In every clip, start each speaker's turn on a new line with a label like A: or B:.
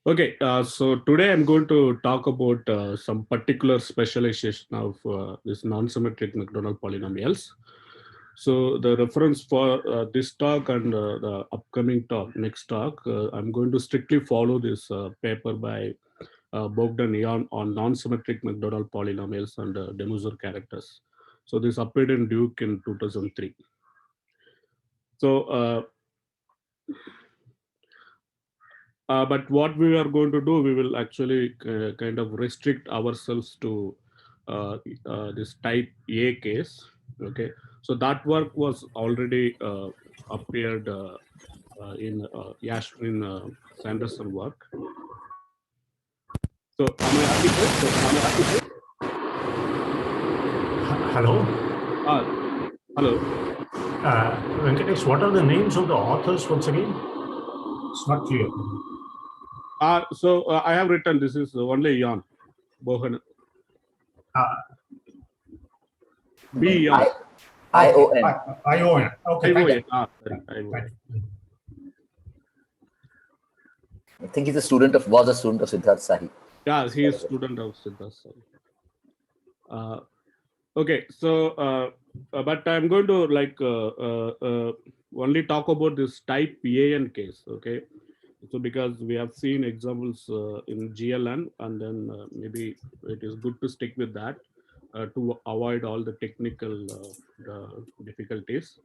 A: Okay, so today I'm going to talk about some particular specialization of this non-symmetric Macdonald polynomials. So the reference for this talk and the upcoming talk, next talk, I'm going to strictly follow this paper by Bogdan Ion on non-symmetric Macdonald polynomials and De Moivre characters. So this appeared in Duke in 2003. So but what we are going to do, we will actually kind of restrict ourselves to this type A case. Okay, so that work was already appeared in Yashmin Sanderson work. So am I audible?
B: Hello.
A: Ah, hello.
B: Venkatesh, what are the names of the authors once again? It's not clear.
A: So I have written this is only Ion Bohan. B Ion.
C: ION.
B: ION. Okay, thank you.
A: Sorry, ION.
C: I think he's was a student of Siddharth Sahi.
A: Yeah, he is student of Siddharth. Okay, so but I'm going to only talk about this type PAN case. Okay, so because we have seen examples in GLN, and then maybe it is good to stick with that to avoid all the technical difficulties.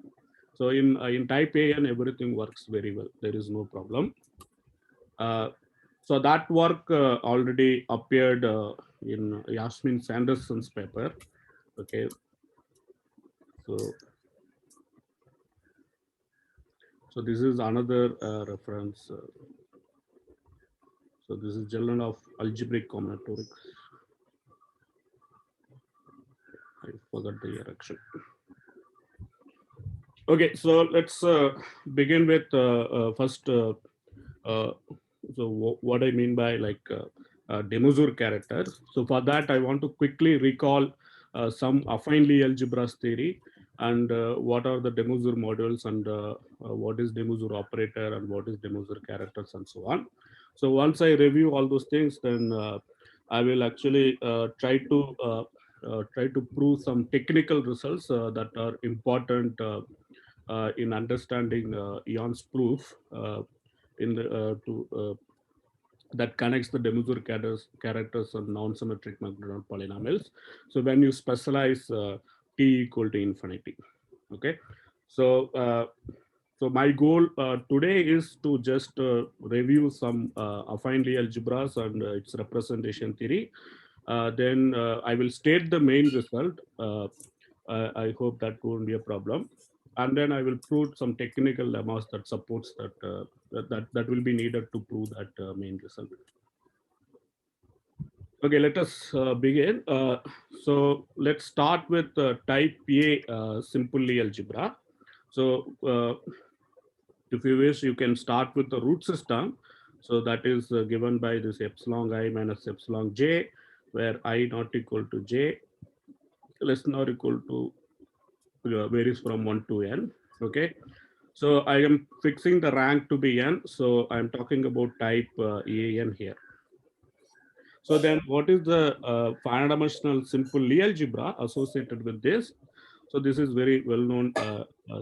A: So in type AN, everything works very well. There is no problem. So that work already appeared in Yasmin Sanderson's paper. Okay, so this is another reference. So this is Journal of Algebraic Combinatorics. I forgot the direction. Okay, so let's begin with first. So what I mean by De Moivre characters. So for that, I want to quickly recall some affine Lie algebras theory and what are the De Moivre modules and what is De Moivre operator and what is De Moivre characters and so on. So once I review all those things, then I will actually try to prove some technical results that are important in understanding Ion's proof in the that connects the De Moivre characters of non-symmetric Macdonald polynomials. So when you specialize t equal to infinity, okay. So my goal today is to just review some affine Lie algebras and its representation theory. Then I will state the main result. I hope that won't be a problem. And then I will prove some technical lemmas that supports that will be needed to prove that main result. Okay, let us begin. So let's start with type A simple Lie algebra. So if you wish, you can start with the root system. So that is given by this epsilon I minus epsilon j, where I not equal to j, less than or equal to varies from 1 to n. Okay. So I am fixing the rank to be n. So I'm talking about type AN here. So then what is the finite dimensional simple Lie algebra associated with this? So this is very well known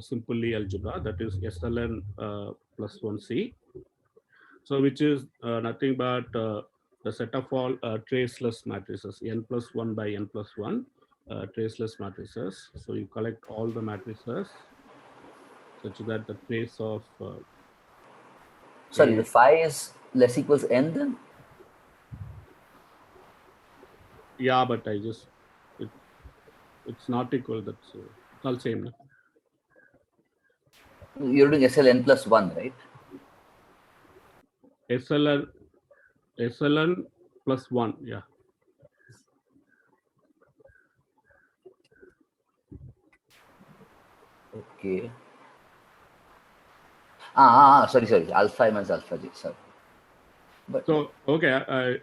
A: simple Lie algebra, that is SLN plus 1C. So which is nothing but the set of all traceless matrices, n plus 1 by n plus 1 traceless matrices. So you collect all the matrices such that the trace of
C: Sorry, the phi is less equals n then?
A: yeah, but I just it's not equal. That's it's all same. No?
C: You're doing SLN plus 1, right?
A: SLN plus 1, yeah.
C: Okay. Sorry. Alpha minus alpha j. Sorry.
A: But so okay,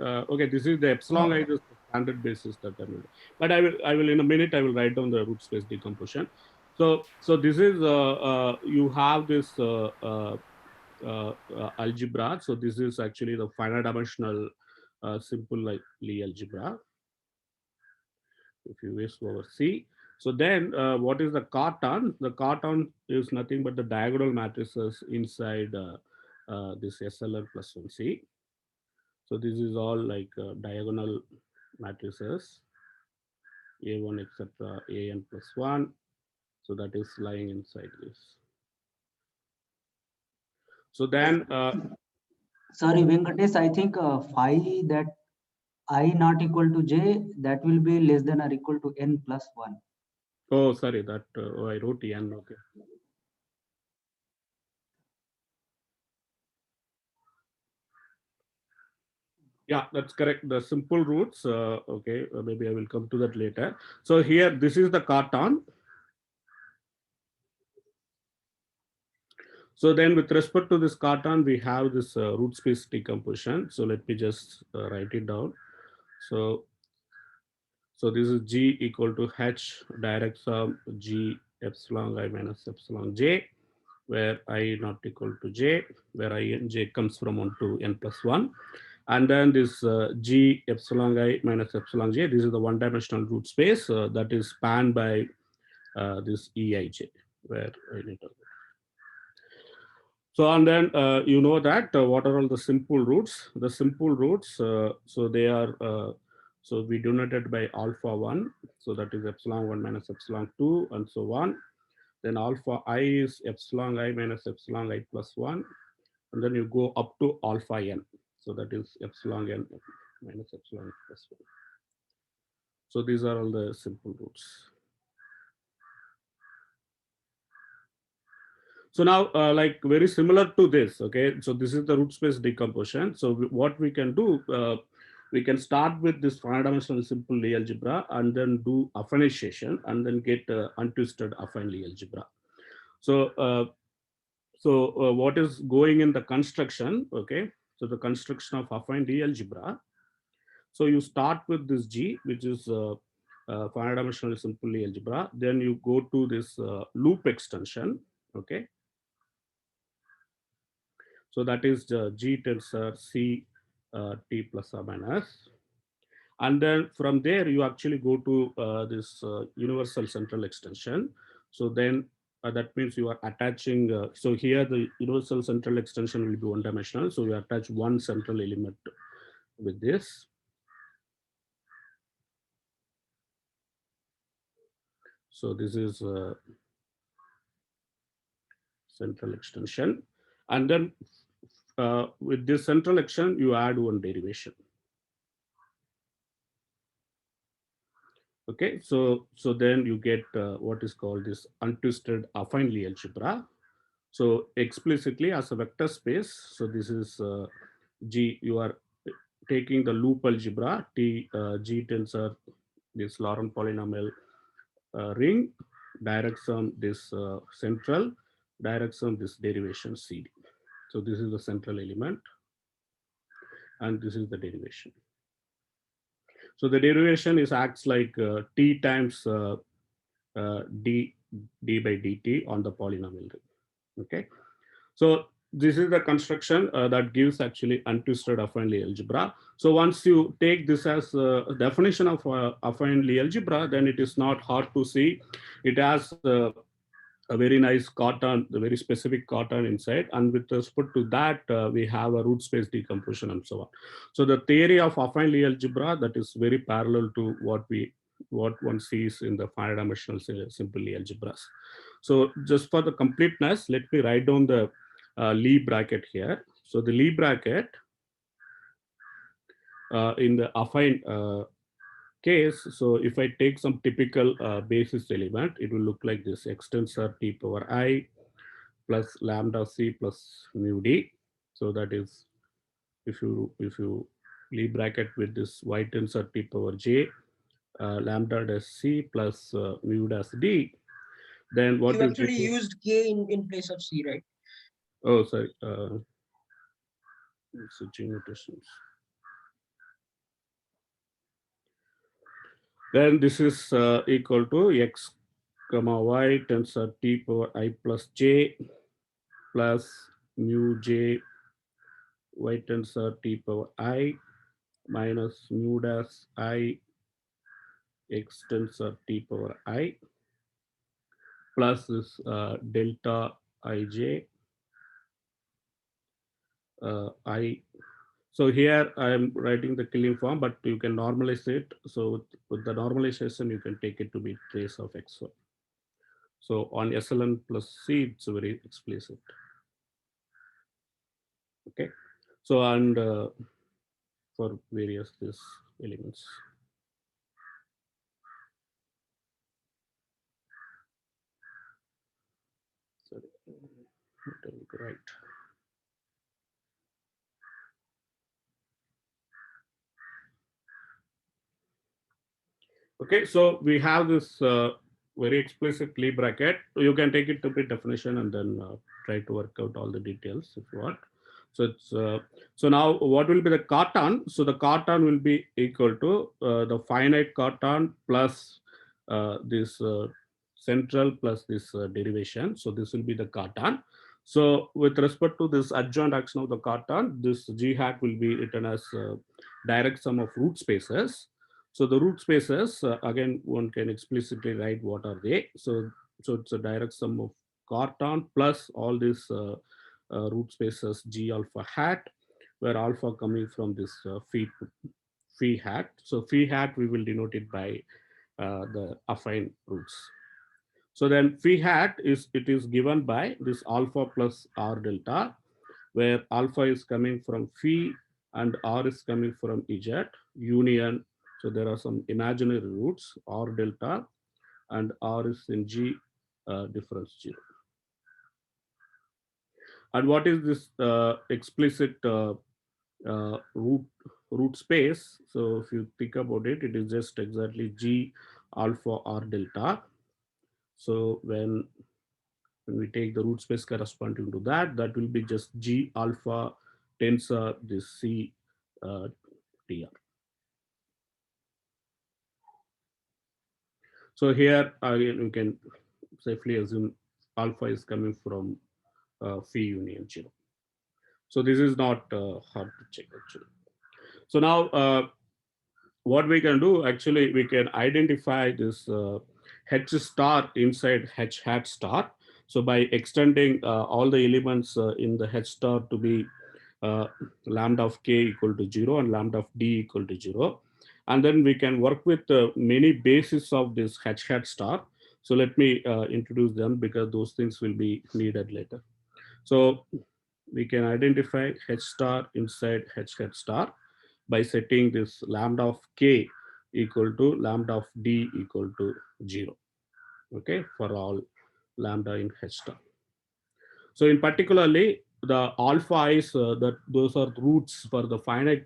A: okay. This is the epsilon I is the standard basis that I will. But I will in a minute. I will write down the root space decomposition. So this is you have this algebra. So this is actually the finite dimensional simple Lie algebra. If you wish to oversee. So then what is the carton? The carton is nothing but the diagonal matrices inside this SLR plus 1C. So this is all like diagonal matrices, A1, etc., AN plus 1. So that is lying inside this. So then,
D: Sorry, Venkatesh, I think phi that I not equal to j, that will be less than or equal to n plus 1.
A: oh, sorry, that I wrote N, okay. Yeah, that's correct. The simple roots, okay, maybe I will come to that later. So here, this is the carton. So then with respect to this carton, we have this root space decomposition. So let me just write it down. So this is G equal to H direct sum G epsilon I minus epsilon J, where I not equal to J, where I and J comes from 1 to n plus 1. And then this G epsilon I minus epsilon J, this is the one-dimensional root space that is spanned by this EIJ, where I need to. So, and then you know that what are all the simple roots? The simple roots, so they are, so we denoted by alpha 1. So that is epsilon 1 minus epsilon 2 and so on. Then alpha I is epsilon I minus epsilon I plus 1. And then you go up to alpha n. So that is epsilon n minus epsilon plus 1. So these are all the simple roots. So now, like very similar to this, okay. So this is the root space decomposition. So what we can do, we can start with this finite dimensional simple Lie algebra and then do affinization and then get untwisted affine Lie algebra. So what is going in the construction, okay? So the construction of affine Lie algebra. So you start with this G, which is finite dimensional simple Lie algebra. Then you go to this loop extension, okay? So that is G tensor C T plus or minus. And then from there, you actually go to this universal central extension. So then that means you are attaching, so here the universal central extension will be one dimensional. So you attach one central element with this. So this is central extension. And then with this central extension, you add one derivation. Okay, so then you get what is called this untwisted affine Lie algebra. So explicitly as a vector space, so this is G, you are taking the loop algebra, T, G tensor, this Laurent polynomial ring, direct sum this central, direct sum this derivation CD. So this is the central element and this is the derivation. So the derivation is acts like T times d by dt on the polynomial ring. Okay, so this is the construction that gives actually untwisted affine Lie algebra. So once you take this as a definition of affine Lie algebra, then it is not hard to see. It has a very nice carton, a very specific carton inside, and with respect to that, we have a root space decomposition and so on. So the theory of affine Lie algebra, that is very parallel to what one sees in the finite dimensional simple Lie algebras. So just for the completeness, let me write down the Lie bracket here. So the Lie bracket in the affine case, so if I take some typical basis element, it will look like this: x tensor T power I plus lambda C plus mu D. So that is, if you Lie bracket with this y tensor T power J lambda dash C plus mu dash D, then what
E: you
A: is
E: actually
A: it?
E: used K in place of C, right?
A: Oh, sorry. Switching notations. Then this is equal to x comma y tensor T power I plus J plus mu j y tensor t power I minus mu dash I x tensor t power I plus this delta ij I. So here I am writing the Killing form, but you can normalize it. So with the normalization, you can take it to be trace of x1. So on SLN plus C, it's very explicit. Okay. So and for various these elements. Sorry, right. Okay, so we have this very explicit Lie bracket. You can take it to be definition and then try to work out all the details if you want. So it's so now what will be the cartan? So the cartan will be equal to the finite cartan plus this central plus this derivation. So this will be the cartan. So with respect to this adjoint action of the cartan, this G hat will be written as direct sum of root spaces. So the root spaces, again, one can explicitly write what are they. So it's a direct sum of cartan plus all these root spaces G alpha hat, where alpha coming from this phi hat. So phi hat, we will denote it by the affine roots. So then phi hat it is given by this alpha plus R delta, where alpha is coming from phi and R is coming from Z, union. So there are some imaginary roots, R delta, and R is in G difference 0. And what is this explicit root space? So if you think about it, it is just exactly G alpha R delta. So when we take the root space corresponding to that, that will be just G alpha tensor this C TR. So here again, you can safely assume alpha is coming from phi union 0. So this is not hard to check actually. So now what we can do, actually, we can identify this H star inside H hat star. So by extending all the elements in the H star to be lambda of k equal to 0 and lambda of d equal to 0. And then we can work with many bases of this H hat star. So let me introduce them because those things will be needed later. So we can identify H star inside H hat star by setting this lambda of k equal to lambda of d equal to 0. Okay, for all lambda in H star. So in particularly, the alpha is that those are roots for the finite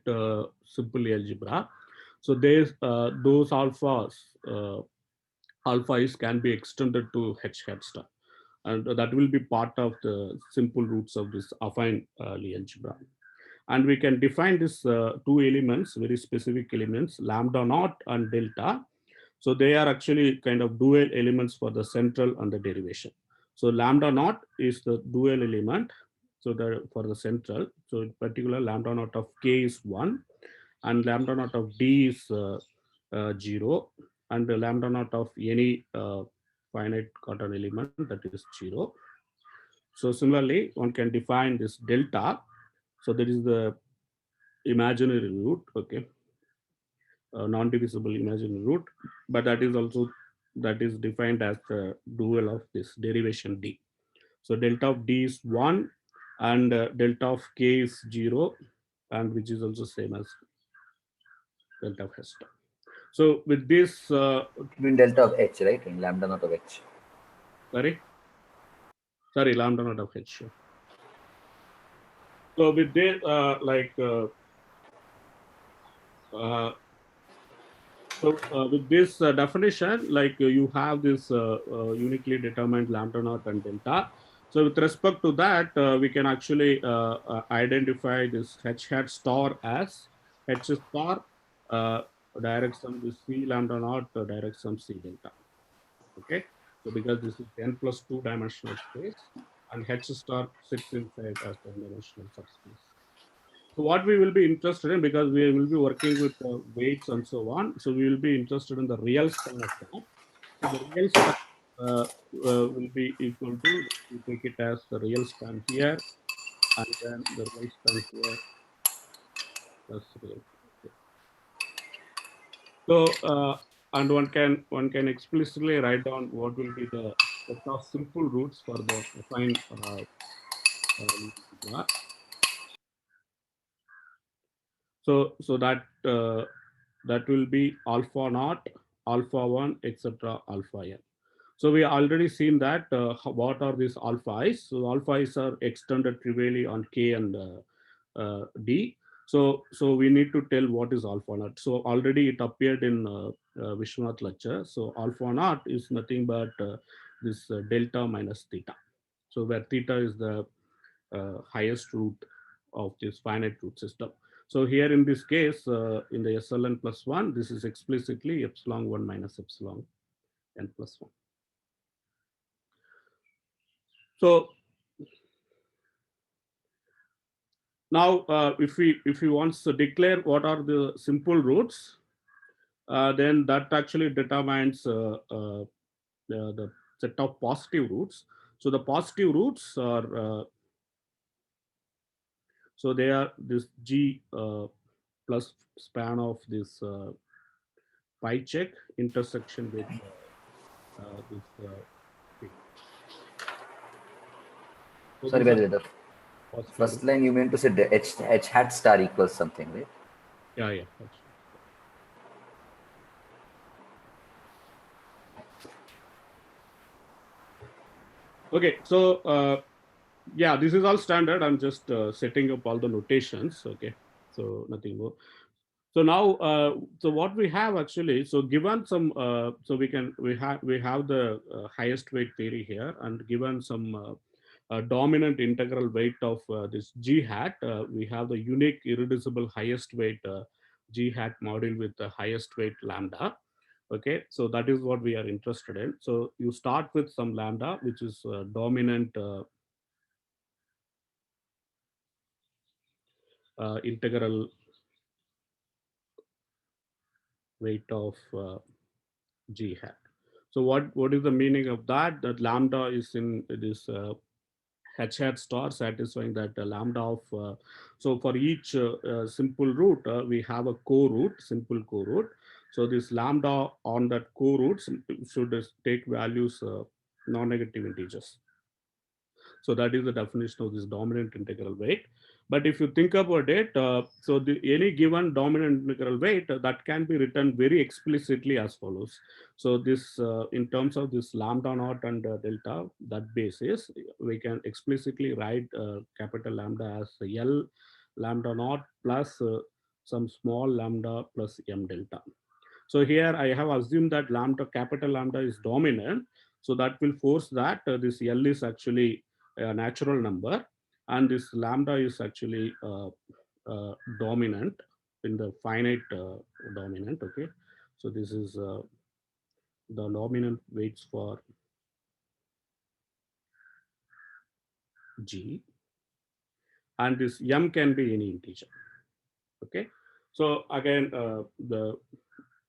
A: simple algebra. So those alphas, alpha is can be extended to H hat star, and that will be part of the simple roots of this affine Lie algebra. And we can define this two elements, very specific elements, lambda naught and delta. So they are actually kind of dual elements for the central and the derivation. So lambda naught is the dual element. So for the central, so in particular, lambda naught of k is 1, and lambda naught of d is 0, and the lambda naught of any finite quantum element, that is 0. So similarly, one can define this delta. So that is the imaginary root, okay, non-divisible imaginary root, but that is also defined as the dual of this derivation d. So delta of d is 1 and delta of k is 0, and which is also same as delta of h star. So with this,
C: Between delta of h, right, and lambda naught of h.
A: sorry, lambda naught of h. Sure. So with this, with this definition, you have this uniquely determined lambda naught and delta. So with respect to that, we can actually identify this H hat star as H star direct sum this C lambda naught direct sum C delta. Okay. So because this is n plus 2 dimensional space, and H star sits inside as the dimensional subspace. So what we will be interested in, because we will be working with weights and so on, so we will be interested in the real span of that. So the real span will be equal to, we take it as the real span here, and then the real span here plus real. Okay. So and one can explicitly write down what will be the set of simple roots for the affine algebra. So that will be alpha naught, alpha 1, etc., alpha n. So we already seen that what are these alpha i's. So alpha i's are extended trivially on k and d. So we need to tell what is alpha naught. So already it appeared in Vishwanath lecture. So alpha naught is nothing but this delta minus theta. So where theta is the highest root of this finite root system. So here in this case, in the SLN plus 1, this is explicitly epsilon 1 minus epsilon n plus 1. So now if we want to declare what are the simple roots, then that actually determines the set of positive roots. So the positive roots are, so they are this G plus span of this pi check intersection with this thing. So
C: Sorry,
A: these are
C: the
A: positive
C: first
A: roots.
C: line you meant to say the H hat star equals something, right?
A: Yeah, that's right. Okay, so yeah, this is all standard. I'm just setting up all the notations. Okay, so nothing more. So now, so what we have actually, so given some, so we have the highest weight theory here, and given some dominant integral weight of this G hat, we have the unique irreducible highest weight G hat module with the highest weight lambda. Okay, so that is what we are interested in. So you start with some lambda, which is dominant integral weight of G hat. So what is the meaning of that? That lambda is in this H hat star satisfying that lambda of, so for each simple root, we have a co-root, simple co-root. So this lambda on that co-root should take values non-negative integers. So that is the definition of this dominant integral weight. But if you think about it, so any given dominant integral weight that can be written very explicitly as follows. So this, in terms of this lambda naught and delta, that basis, we can explicitly write capital lambda as L lambda naught plus some small lambda plus m delta. So here I have assumed that lambda, capital lambda is dominant. So that will force that this L is actually a natural number, and this lambda is actually dominant in the finite dominant. Okay, so this is the dominant weights for G, and this M can be any integer. Okay, so again the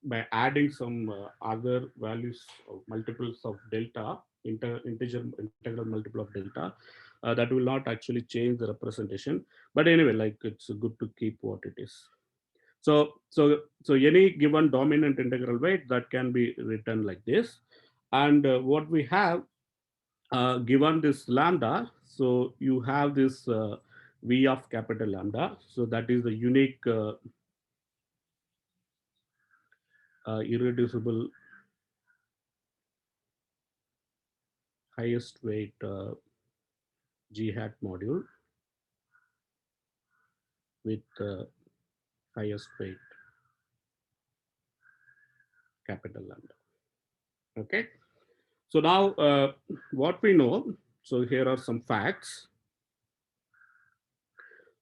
A: by adding some other values of multiples of delta, integral multiple of delta, that will not actually change the representation. But anyway, like it's good to keep what it is. So any given dominant integral weight that can be written like this. And what we have given this lambda, so you have this V of capital lambda. So that is the unique irreducible highest weight G hat module with highest weight capital lambda. Okay, so now what we know, so here are some facts.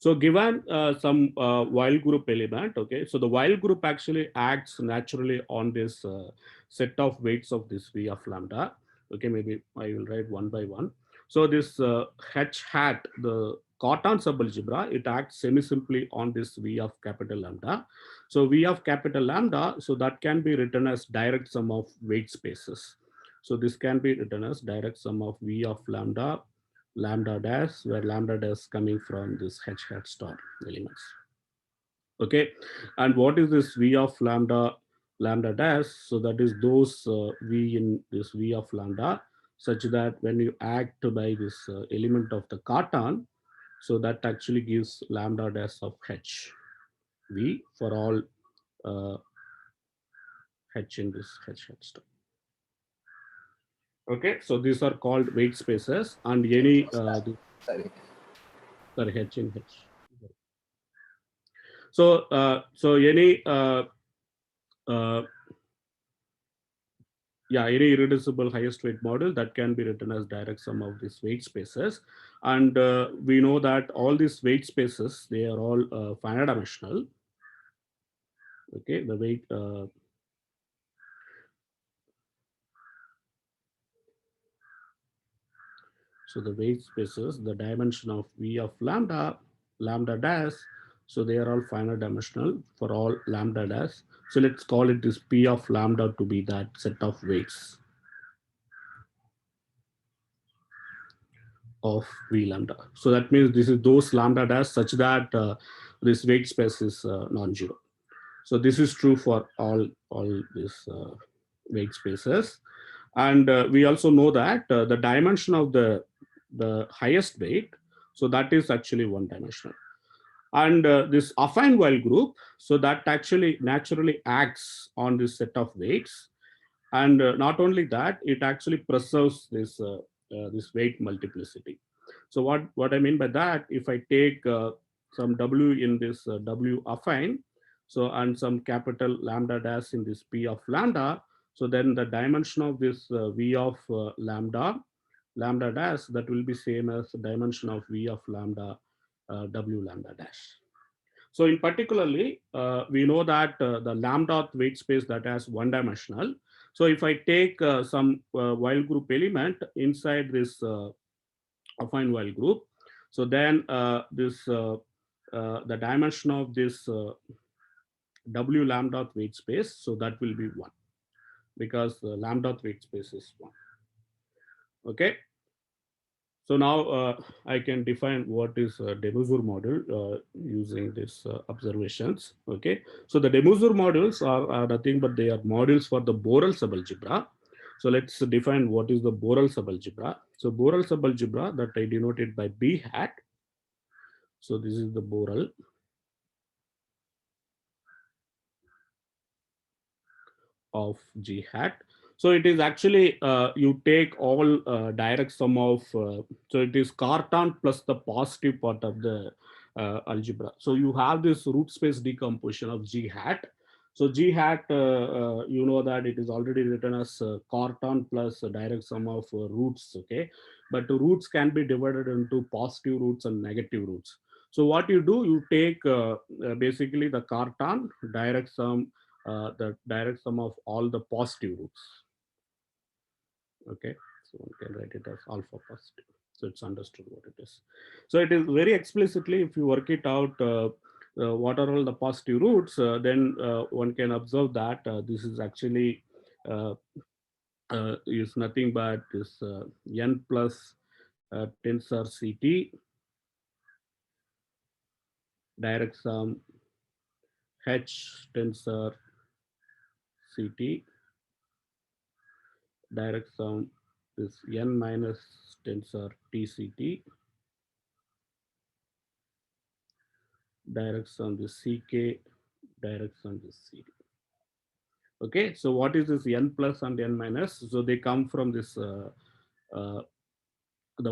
A: So given some while group element, okay, so the while group actually acts naturally on this set of weights of this V of lambda. Okay, maybe I will write one by one. So this H hat, the Cartan subalgebra, it acts semi-simply on this V of capital lambda. So V of capital lambda, so that can be written as direct sum of weight spaces. So this can be written as direct sum of V of lambda, lambda dash, where lambda dash coming from this H hat star elements. Okay, and what is this V of lambda, lambda dash? So that is those V in this V of lambda, such that when you act by this element of the Cartan, so that actually gives lambda dash of H, V for all H in this H hat star. Okay, so these are called weight spaces, and any
C: Sorry.
A: sorry, H in H. So so any yeah, any irreducible highest weight model that can be written as direct sum of these weight spaces. And we know that all these weight spaces, they are all finite dimensional. Okay, the weight, so the weight spaces, the dimension of V of lambda, lambda dash, so they are all finite dimensional for all lambda dash. So let's call it this P of lambda to be that set of weights of V lambda. So that means this is those lambda dash such that this weight space is non-zero. So this is true for all these weight spaces. And we also know that the dimension of the highest weight, so that is actually one dimensional. And this affine while group, so that actually naturally acts on this set of weights. And not only that, it actually preserves this weight multiplicity. So what I mean by that, if I take some W in this W affine, so and some capital lambda dash in this P of lambda, so then the dimension of this V of lambda dash, that will be same as the dimension of V of lambda W lambda dash. So in particularly, we know that the lambda weight space that has one dimensional. So if I take some while group element inside this affine while group, so then the dimension of this W lambda weight space, so that will be one, because the lambda weight space is one. Okay. So now I can define what is a de Beausour model using these observations. Okay, so the de Beausour models are nothing but they are models for the Borel subalgebra. So let's define what is the Borel subalgebra. So Borel subalgebra, that I denoted by B hat. So this is the Borel of G hat. So it is actually, you take all direct sum of, so it is Cartan plus the positive part of the algebra. So you have this root space decomposition of G hat. So G hat, you know that it is already written as Cartan plus direct sum of roots, okay? But the roots can be divided into positive roots and negative roots. So what you do, you take basically the Cartan direct sum, the direct sum of all the positive roots. Okay, so one can write it as alpha positive. So it's understood what it is. So it is very explicitly, if you work it out, what are all the positive roots, then one can observe that this is actually is nothing but this n plus tensor Ct direct sum H tensor Ct direct sum is n minus tensor TCT direct sum is CK direct sum is CD. Okay, so what is this n plus and n minus? So they come from this the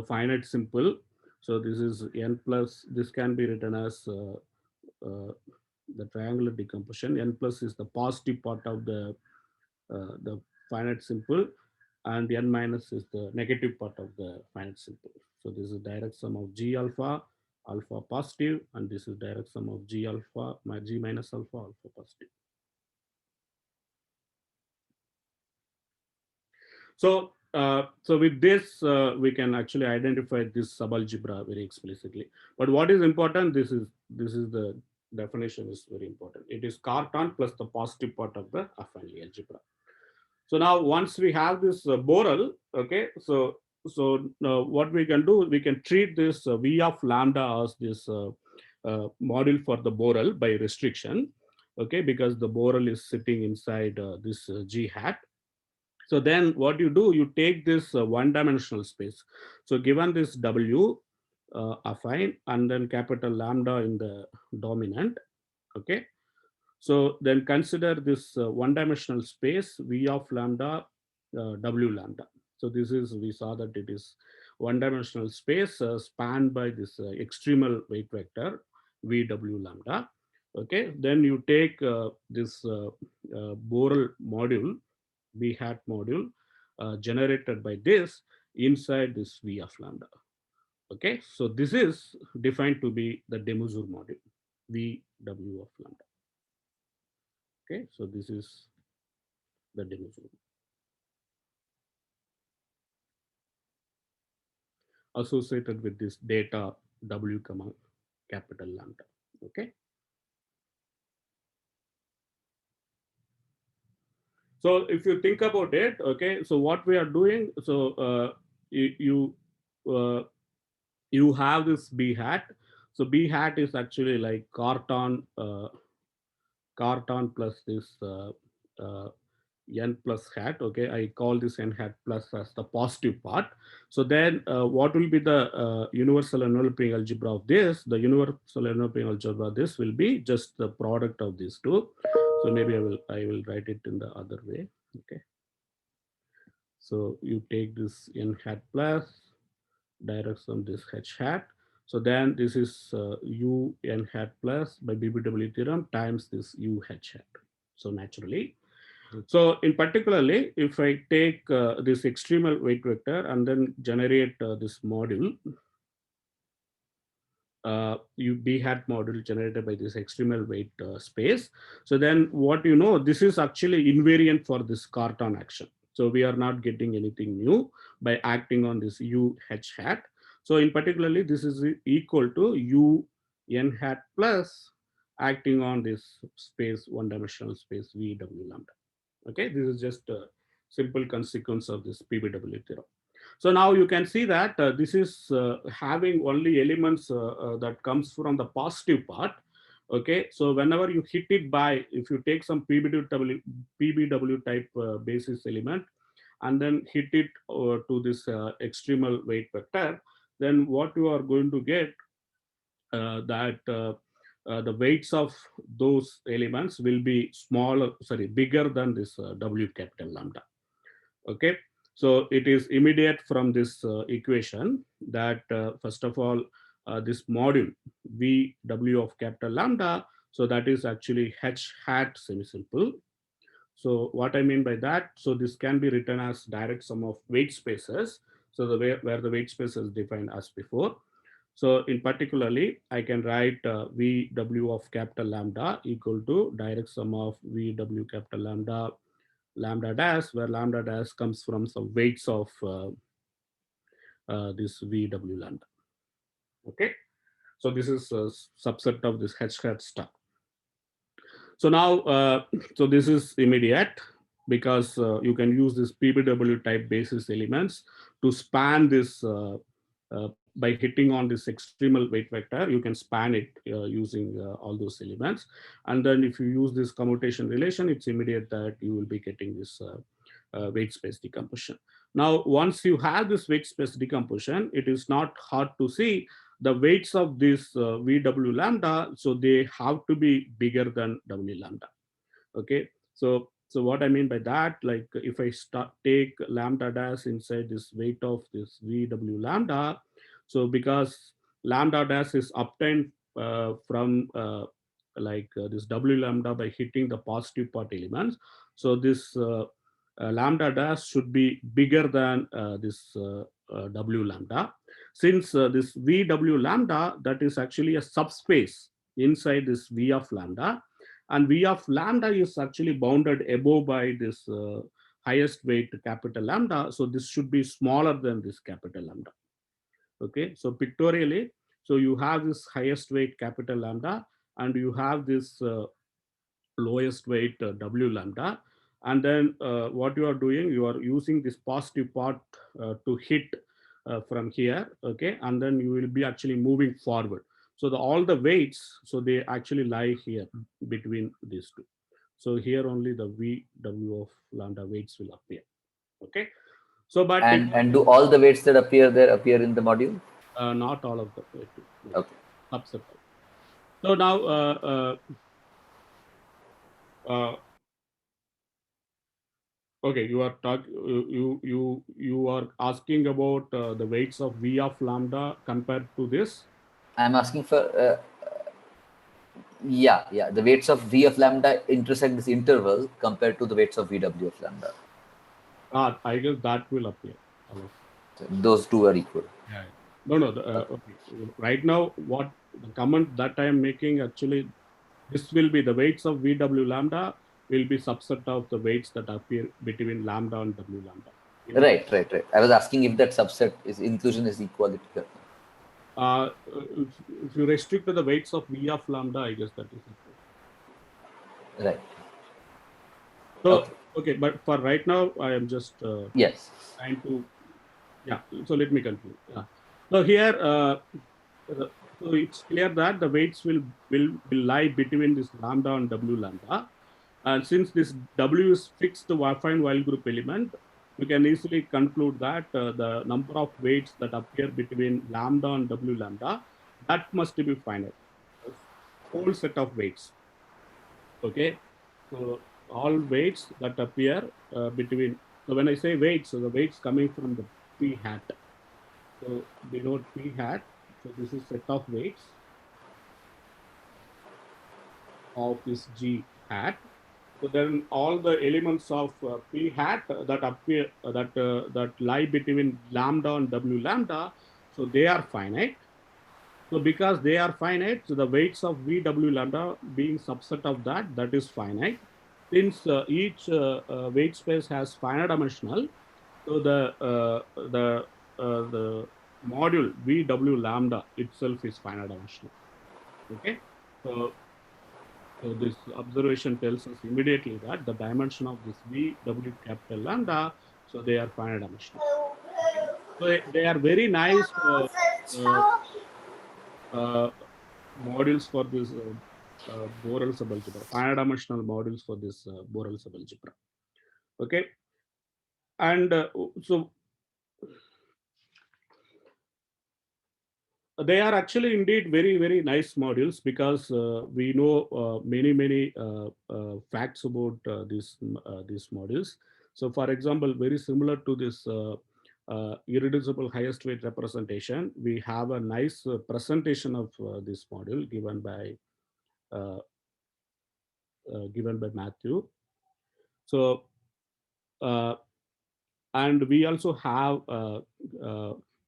A: finite simple. So this is n plus, this can be written as the triangular decomposition. N plus is the positive part of the finite simple, and n minus is the negative part of the finite simple. So this is direct sum of G alpha, alpha positive, and this is direct sum of G alpha, G minus alpha, alpha positive. So So with this, we can actually identify this subalgebra very explicitly. But what is important, this is the definition is very important. It is Cartan plus the positive part of the affine algebra. So now once we have this Borel, okay, so what we can do, we can treat this V of lambda as this module for the Borel by restriction, okay, because the Borel is sitting inside this G hat. So then what you do, you take this one-dimensional space. So given this W affine and then capital lambda in the dominant, okay. So then consider this one-dimensional space V of lambda W lambda. So this is, we saw that it is one-dimensional space spanned by this extremal weight vector VW lambda. Okay, then you take this Borel module, V hat module generated by this inside this V of lambda. Okay, so this is defined to be the de Moivre module, VW of lambda. Okay, so this is the de Moivre associated with this data W comma capital lambda. Okay. So if you think about it, okay, so what we are doing, so you have this B hat. So B hat is actually like Cartan plus this n plus hat. Okay, I call this n hat plus as the positive part. So then what will be the universal enveloping algebra of this? The universal enveloping algebra of this will be just the product of these two. So maybe I will write it in the other way. Okay. So you take this n hat plus direction this h hat. So then this is u n hat plus by BBW theorem times this u h hat. So naturally. So in particularly, if I take this extremal weight vector and then generate this module, B hat module generated by this extremal weight space. So then what you know, this is actually invariant for this Cartan action. So we are not getting anything new by acting on this U H hat. So in particularly, this is equal to U N hat plus acting on this space, one-dimensional space VW lambda. Okay, this is just a simple consequence of this PBW theorem. So now you can see that this is having only elements that comes from the positive part. Okay, so whenever you hit it by, if you take some PBW type basis element and then hit it to this extremal weight vector, then what you are going to get that the weights of those elements will be smaller, bigger than this W capital lambda. Okay, so it is immediate from this equation that first of all, this module VW of capital lambda, so that is actually H hat semisimple. So what I mean by that, so this can be written as direct sum of weight spaces. So the way where the weight space is defined as before. So in particularly, I can write VW of capital lambda equal to direct sum of VW capital lambda dash, where lambda dash comes from some weights of this VW lambda. Okay, so this is a subset of this H hat star. So now, so this is immediate because you can use this PBW type basis elements to span this by hitting on this extremal weight vector. You can span it using all those elements. And then if you use this commutation relation, it's immediate that you will be getting this weight space decomposition. Now, once you have this weight space decomposition, it is not hard to see the weights of this VW lambda, so they have to be bigger than W lambda. Okay, so what I mean by that, like if I take lambda dash inside this weight of this VW lambda, so because lambda dash is obtained from this W lambda by hitting the positive part elements, so this lambda dash should be bigger than this W lambda. Since this VW lambda, that is actually a subspace inside this V of lambda, and V of lambda is actually bounded above by this highest weight capital lambda. So this should be smaller than this capital lambda. Okay, so pictorially, so you have this highest weight capital lambda, and you have this lowest weight W lambda. And then what you are doing, you are using this positive part to hit from here, okay? And then you will be actually moving forward. So all the weights, so they actually lie here between these two. So here only the VW of lambda weights will appear, okay? So, but
C: And do all the weights that appear there appear in the module?
A: not all of the
C: Okay.
A: subset. So now, okay, you are you are asking about the weights of V of lambda compared to this.
C: I'm asking for the weights of V of lambda intersect this interval compared to the weights of VW of lambda.
A: I guess that will appear.
C: So those two are equal.
A: Yeah. No. Okay. Right now, what the comment that I am making, actually, this will be the weights of VW lambda will be subset of the weights that appear between lambda and W lambda.
C: Right. I was asking if that subset is inclusion is equality.
A: If you restrict to the weights of V of lambda, I guess that is it.
C: Right.
A: So, okay, but for right now, I am just
C: yes.
A: trying to, yeah, so let me conclude. Yeah. So here, so it's clear that the weights will lie between this lambda and W lambda. And since this W is fixed affine while group element, we can easily conclude that the number of weights that appear between lambda and W lambda, that must be finite. Whole set of weights. Okay, so all weights that appear between. So when I say weights, so the weights coming from the P hat. So denote P hat. So this is set of weights of this G hat. So then all the elements of P hat that appear that lie between lambda and W lambda, so they are finite. So because they are finite, so the weights of VW lambda being subset of that is finite. Since each weight space has finite dimensional, so the module VW lambda itself is finite dimensional. Okay, so this observation tells us immediately that the dimension of this VW capital lambda, so they are finite dimensional. So they are very nice modules for this Borel subalgebra, finite dimensional modules for this Borel subalgebra. Okay, and so they are actually indeed very nice modules, because we know many facts about these modules. So for example, very similar to this irreducible highest weight representation, we have a nice presentation of this module given by Matthew. So and we also have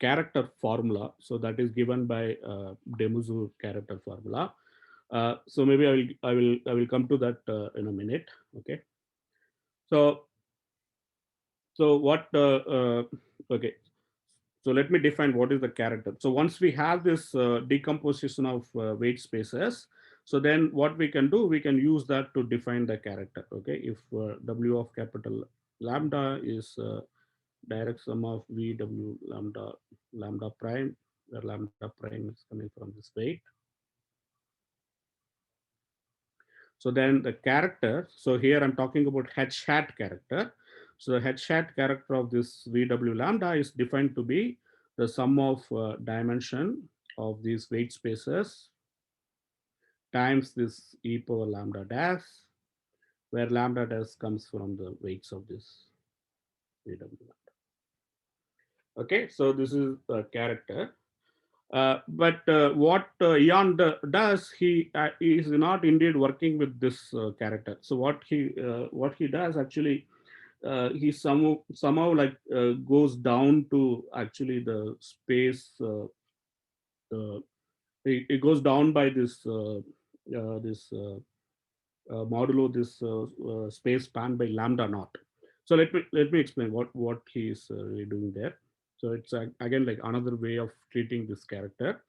A: character formula, so that is given by Demuzu character formula. So maybe I will come to that in a minute. Okay. So what? Okay. So let me define what is the character. So once we have this decomposition of weight spaces, so then what we can do, we can use that to define the character. Okay. If W of capital lambda is direct sum of VW lambda prime, where lambda prime is coming from this weight. So then the character, so here I'm talking about H hat character. So the H hat character of this VW lambda is defined to be the sum of dimension of these weight spaces times this e power lambda dash, where lambda dash comes from the weights of this VW lambda. Okay, so this is the character. But what Ian does, he is not indeed working with this character. So what he does actually, he somehow like goes down to actually the space. It goes down by this modulo this space span by lambda naught. So let me explain what he is really doing there. So it's again like another way of treating this character.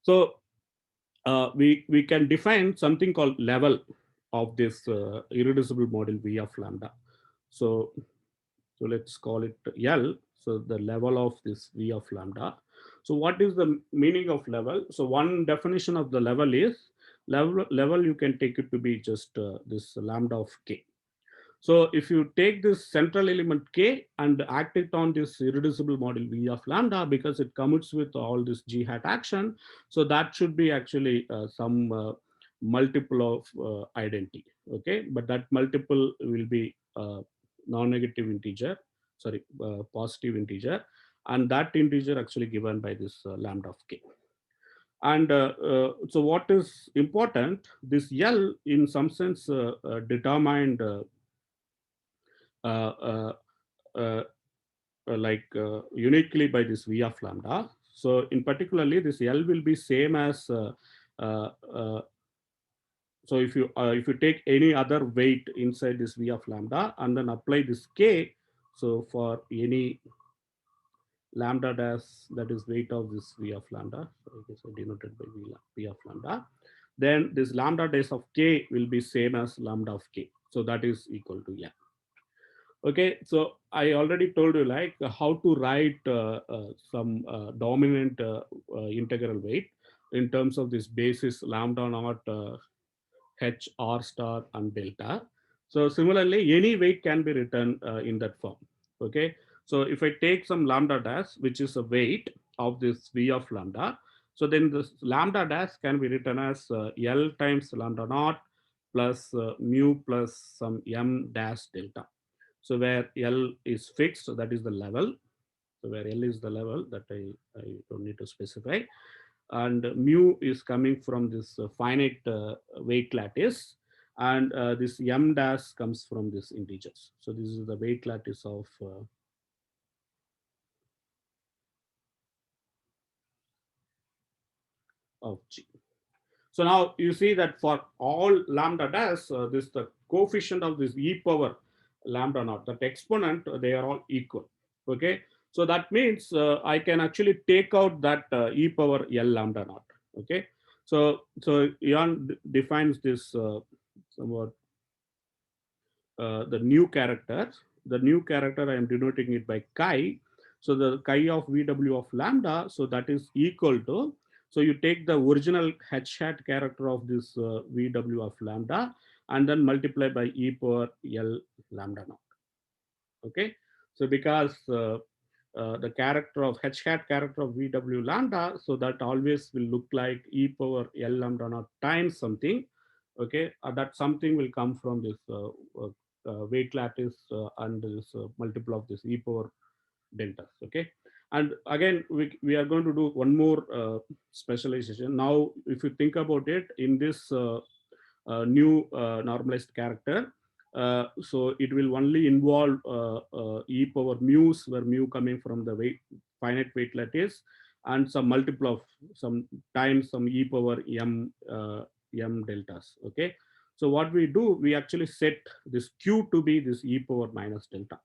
A: So we can define something called level of this irreducible model V of lambda. So let's call it L. So the level of this V of lambda. So what is the meaning of level? So one definition of the level is level you can take it to be just this lambda of K. So if you take this central element K and act it on this irreducible model V of lambda, because it commutes with all this G hat action, so that should be actually some multiple of identity. Okay, but that multiple will be non-negative integer, sorry, positive integer, and that integer actually given by this lambda of K. And so what is important, this L in some sense determined uh, uh, uh, uniquely by this V of lambda. So in particularly this L will be same as uh, uh, so if you take any other weight inside this V of lambda and then apply this K, so for any lambda dash, that is weight of this V of lambda, so I guess I denoted by V of lambda, then this lambda dash of K will be same as lambda of K, so that is equal to L. Okay, so I already told you like how to write some dominant integral weight in terms of this basis lambda naught h r star and delta. So similarly, any weight can be written in that form. Okay, so if I take some lambda dash, which is a weight of this V of lambda, so then this lambda dash can be written as L times lambda naught plus mu plus some m dash delta. So where L is fixed, so that is the level. So where L is the level that I don't need to specify. And mu is coming from this finite weight lattice. And this m dash comes from this integers. So this is the weight lattice of G. So now you see that for all lambda dash, this the coefficient of this e power lambda naught, that exponent, they are all equal. Okay, so that means I can actually take out that e power L lambda naught. Okay, so Jan defines this somewhat the new character. The new character I am denoting it by chi. So the chi of VW of lambda, so that is equal to, so you take the original h hat character of this VW of lambda and then multiply by e power L lambda naught. Okay, so because the character of h hat character of VW lambda, so that always will look like e power L lambda naught times something. Okay, that something will come from this weight lattice and this multiple of this e power deltas. Okay, and again we are going to do one more specialization. Now if you think about it, in this new normalized character, so it will only involve e power mu's, where mu coming from the finite weight lattice, and some multiple of some times some e power m deltas. Okay, so what we do, we actually set this q to be this e power minus delta.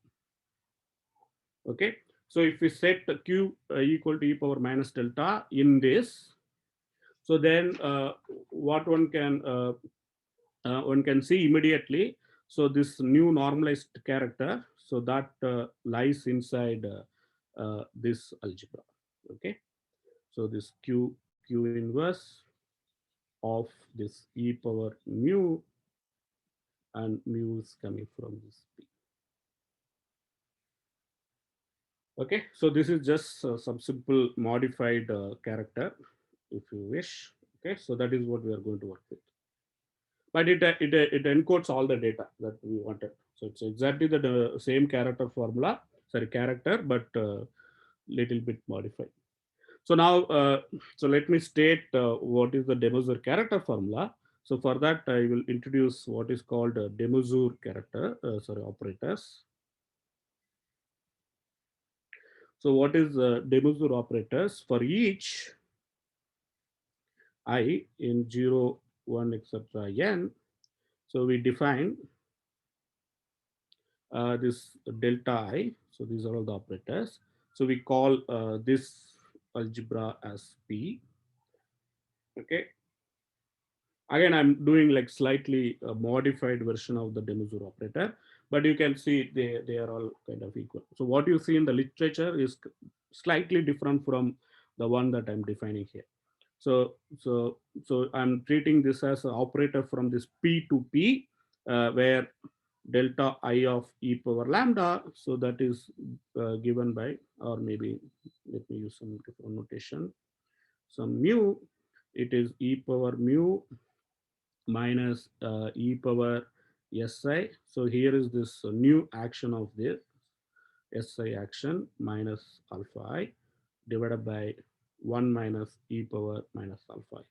A: Okay, so if we set q equal to e power minus delta in this, so then what one can see immediately. So this new normalized character, so that lies inside this algebra. Okay, so this q inverse of this e power mu, and mu is coming from this p. Okay, so this is just some simple modified character, if you wish. Okay, so that is what we are going to work with. But it encodes all the data that we wanted. So it's exactly the same character formula, sorry, character, but little bit modified. So now, so let me state what is the De Mazur character formula. So for that, I will introduce what is called De Mazur character, operators. So what is De Mazur operators? For each I in 0, 1, etc. n, so we define this delta I. So these are all the operators. So we call this algebra as P. Okay. Again, I'm doing like slightly modified version of the de Moivre operator, but you can see they are all kind of equal. So what you see in the literature is slightly different from the one that I'm defining here. So I'm treating this as an operator from this P to P, where delta I of e power lambda. So that is given by, or maybe let me use some different notation, some mu. It is e power mu minus e power si. So here is this new action of this si action minus alpha I divided by 1 minus e power minus alpha I.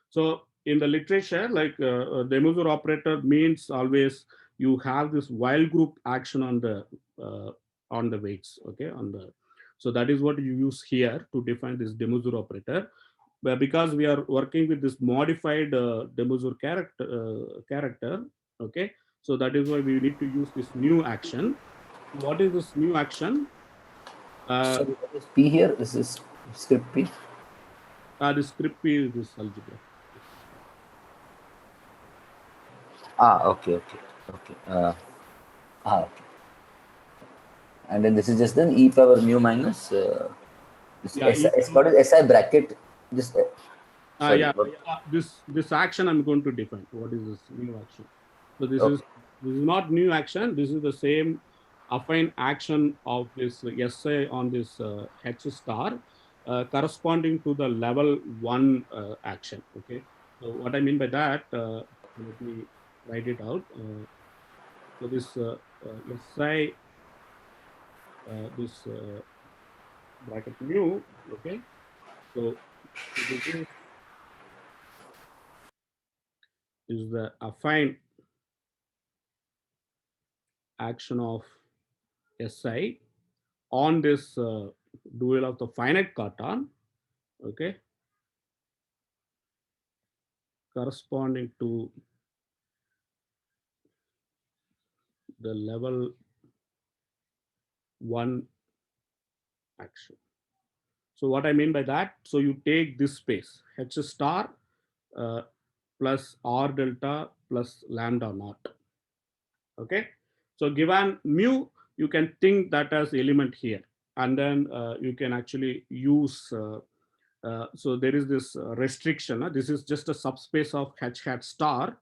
A: So in the literature, like de Moivre operator means always you have this while group action on the weights. Okay, on the, so that is what you use here to define this de Moivre operator. But because we are working with this modified de Moivre character, okay, so that is why we need to use this new action. What is this new action?
C: So what is P here? This is script P.
A: The script P is this algebra.
C: Okay. Okay. And then this is just then e power mu minus this
A: Yeah,
C: what is SI bracket? Just sorry,
A: yeah,
C: what-
A: this action I'm going to define. What is this new action? So this
C: Okay.
A: is not new action. This is the same affine action of this SA on this H star, corresponding to the level 1 action. Okay. So what I mean by that, let me write it out. So this SI, this bracket mu. Okay. So this is the affine action of Si on this dual of the finite Cartan, okay, corresponding to the level 1 action. So what I mean by that, so you take this space H star plus R delta plus lambda naught. Okay, so given mu, you can think that as element here, and then you can actually use so there is this restriction. This is just a subspace of H hat star.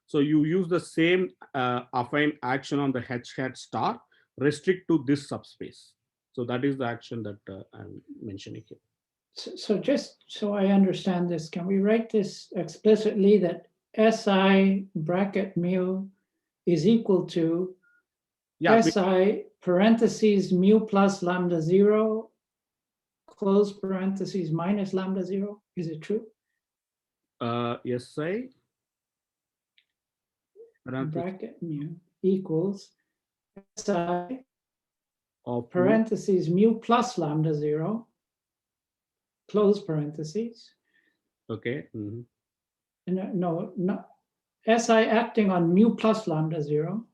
A: So you use the same affine action on the H hat star, restrict to this subspace. So that is the action that I'm mentioning here.
F: So just so I understand this, can we write this explicitly that SI bracket mu is equal to
A: Yeah,
F: SI parentheses mu plus lambda 0 close parentheses minus lambda 0? Is it true?
A: SI
F: Bracket mu equals SI
A: of
F: parentheses mu plus lambda 0 close parentheses.
A: Okay. Mm-hmm.
F: No, SI acting on mu plus lambda 0.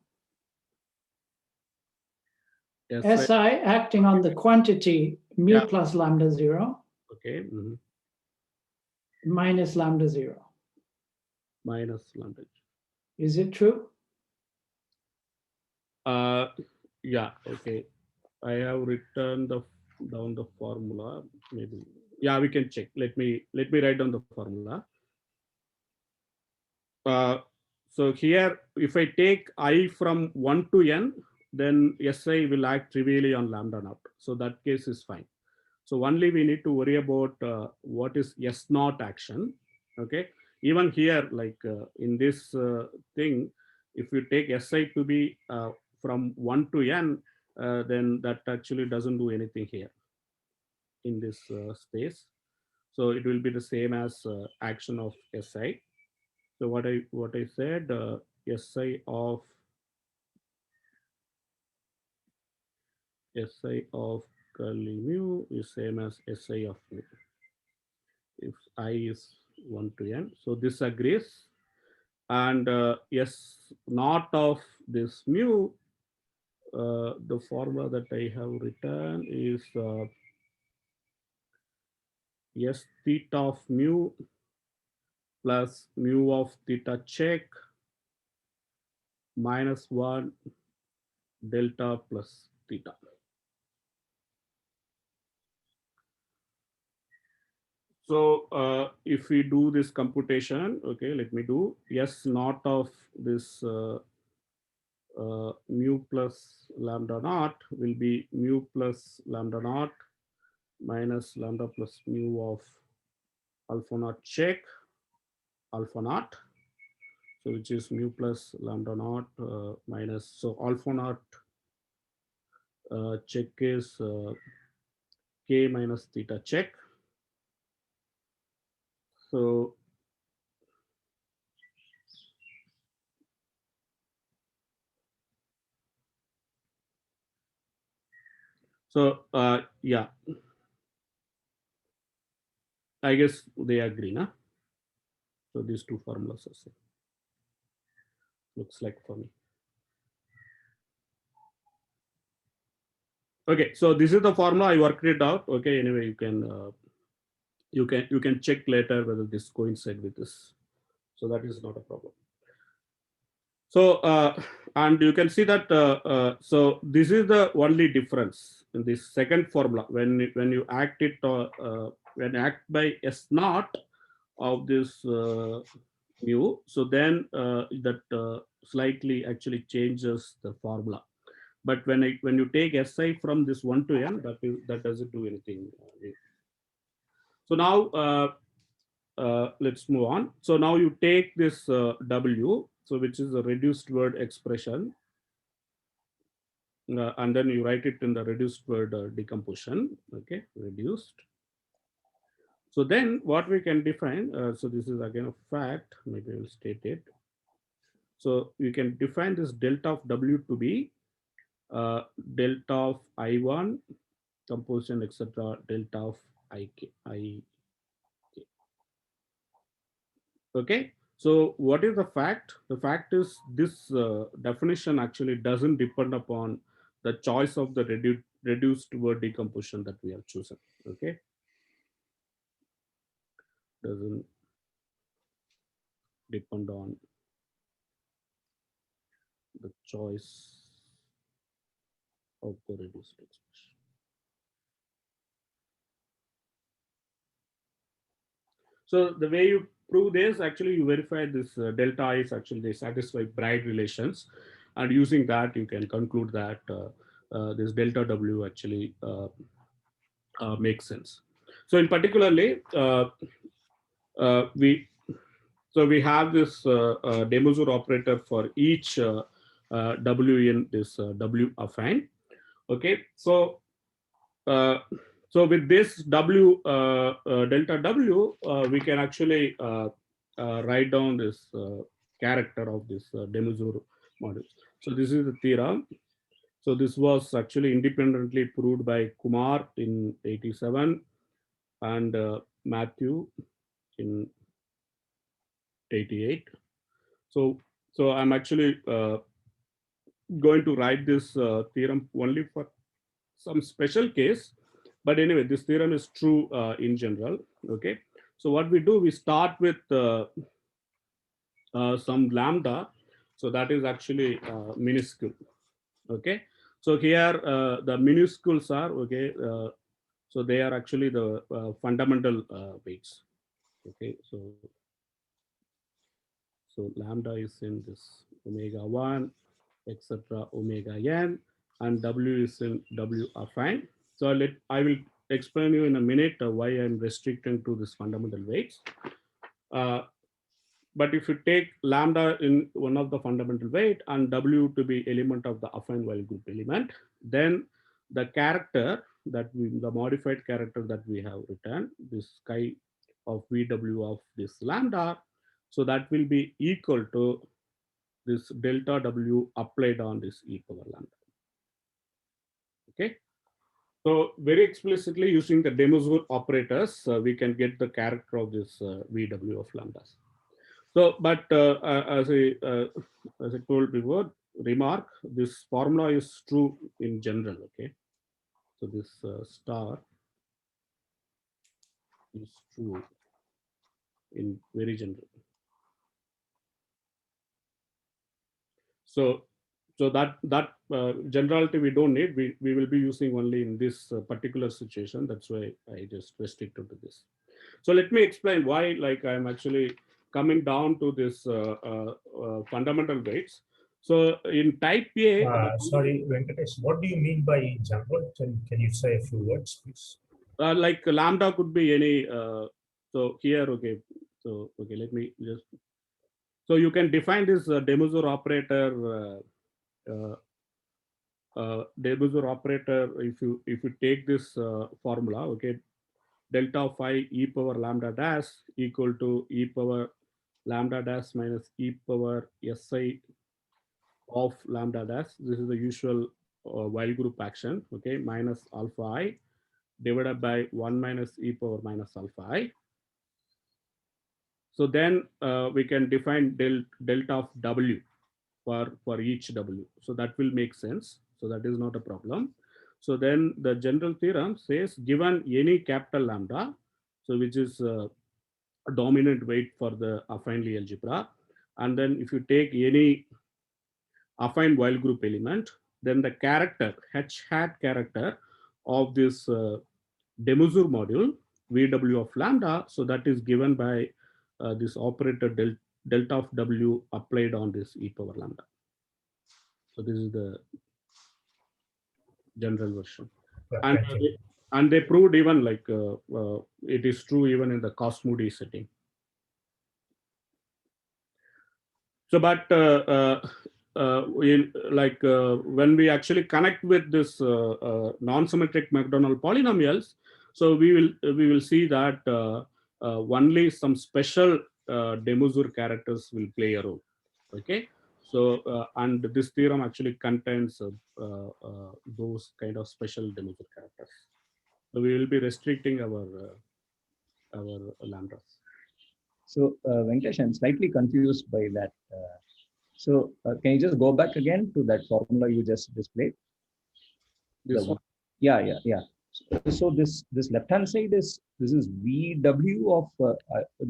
F: SI acting on the quantity mu plus lambda 0.
A: Okay. Mm-hmm.
F: Minus lambda 0.
A: Minus lambda.
F: Is it true?
A: Yeah. Okay. I have written down the formula. Maybe. Yeah, we can check. Let me write down the formula. So here, if I take I from 1 to n, then Si will act trivially on lambda naught. So that case is fine. So only we need to worry about what is S naught action. Okay. Even here, like in this thing, if you take Si to be from 1 to n, then that actually doesn't do anything here in this space. So it will be the same as action of Si. So what I said, Si of curly mu is same as Si of mu. If I is 1 to n, so this agrees, and S naught of this mu the formula that I have written is S theta of mu plus mu of theta check minus 1 delta plus theta. So if we do this computation, okay, let me do S naught of this mu plus lambda naught will be mu plus lambda naught minus lambda plus mu of alpha naught check alpha naught. So which is mu plus lambda naught minus, so alpha naught check is k minus theta check. So yeah, I guess they agree, na? So these two formulas are same. Looks like for me. Okay, so this is the formula. I worked it out. Okay, anyway, you can check later whether this coincide with this. So that is not a problem. So and you can see that so this is the only difference in this second formula when you act it when act by S naught of this mu. So then that slightly actually changes the formula. But when you take Si from this 1 to n, that doesn't do anything. So now let's move on. So now you take this W, so which is a reduced word expression, and then you write it in the reduced word decomposition. Okay, reduced. So then what we can define, so this is again a fact, maybe I will state it. So we can define this delta of W to be delta of I1 composition, etc., delta of IK. Okay, so what is the fact? The fact is this definition actually doesn't depend upon the choice of the reduced word decomposition that we have chosen. Okay, doesn't depend on the choice of the reduced expression. So the way you prove this, actually you verify this delta is actually they satisfy Bride relations, and using that you can conclude that this delta W actually makes sense. So in particularly we have this De Maistre operator for each W in this W affine. Okay, so so with this W delta W, we can actually write down this character of this De Maistre module. So this is the theorem. So this was actually independently proved by Kumar in 87 and Matthew in 88. So I'm actually going to write this theorem only for some special case, but anyway, this theorem is true in general. Okay, so what we do, we start with some lambda, so that is actually minuscule. Okay, so here the minuscules are okay, so they are actually the fundamental weights. Okay, so lambda is in this omega 1, etc., omega n, and W is in W affine. So I will explain you in a minute why I'm restricting to this fundamental weights. But if you take lambda in one of the fundamental weight and W to be element of the affine while group element, then the character the modified character that we have written, this chi of VW of this lambda, so that will be equal to this delta W applied on this e power lambda. Okay, so very explicitly using the De Maistre operators, we can get the character of this VW of lambdas. So, but as I told before, remark, this formula is true in general. Okay, so this star is true in very general. So that generality we don't need. We will be using only in this particular situation. That's why I just restricted to this. So let me explain why, like, I'm actually coming down to this fundamental weights. So in type A,
B: Sorry, Venkatesh, what do you mean by general? Can you say a few words, please?
A: like lambda could be any. So here, okay. So okay, let me just. So you can define this de Moivre operator. De Moivre operator. If you take this formula, okay, delta of I e power lambda dash equal to e power lambda dash minus e power si of lambda dash. This is the usual while group action. Okay, minus alpha I divided by 1 minus e power minus alpha I. So then we can define delta of W for each W. So that will make sense. So that is not a problem. So then the general theorem says given any capital lambda, so which is a dominant weight for the affine Lie algebra, and then if you take any affine Weil group element, then the character H hat character of this de Moivre module VW of lambda, so that is given by this operator delta of W applied on this e power lambda. So this is the general version. And they proved even like it is true even in the Cosmody setting. So, but when we actually connect with this non-symmetric Macdonald polynomials, so we will see that only some special de Moivre characters will play a role. Okay, so and this theorem actually contains those kind of special de Moivre characters. So we will be restricting our lambdas.
G: So Venkatesh, I'm slightly confused by that. Can you just go back again to that formula you just displayed?
A: This one?
G: Yeah. So this left-hand side is VW of.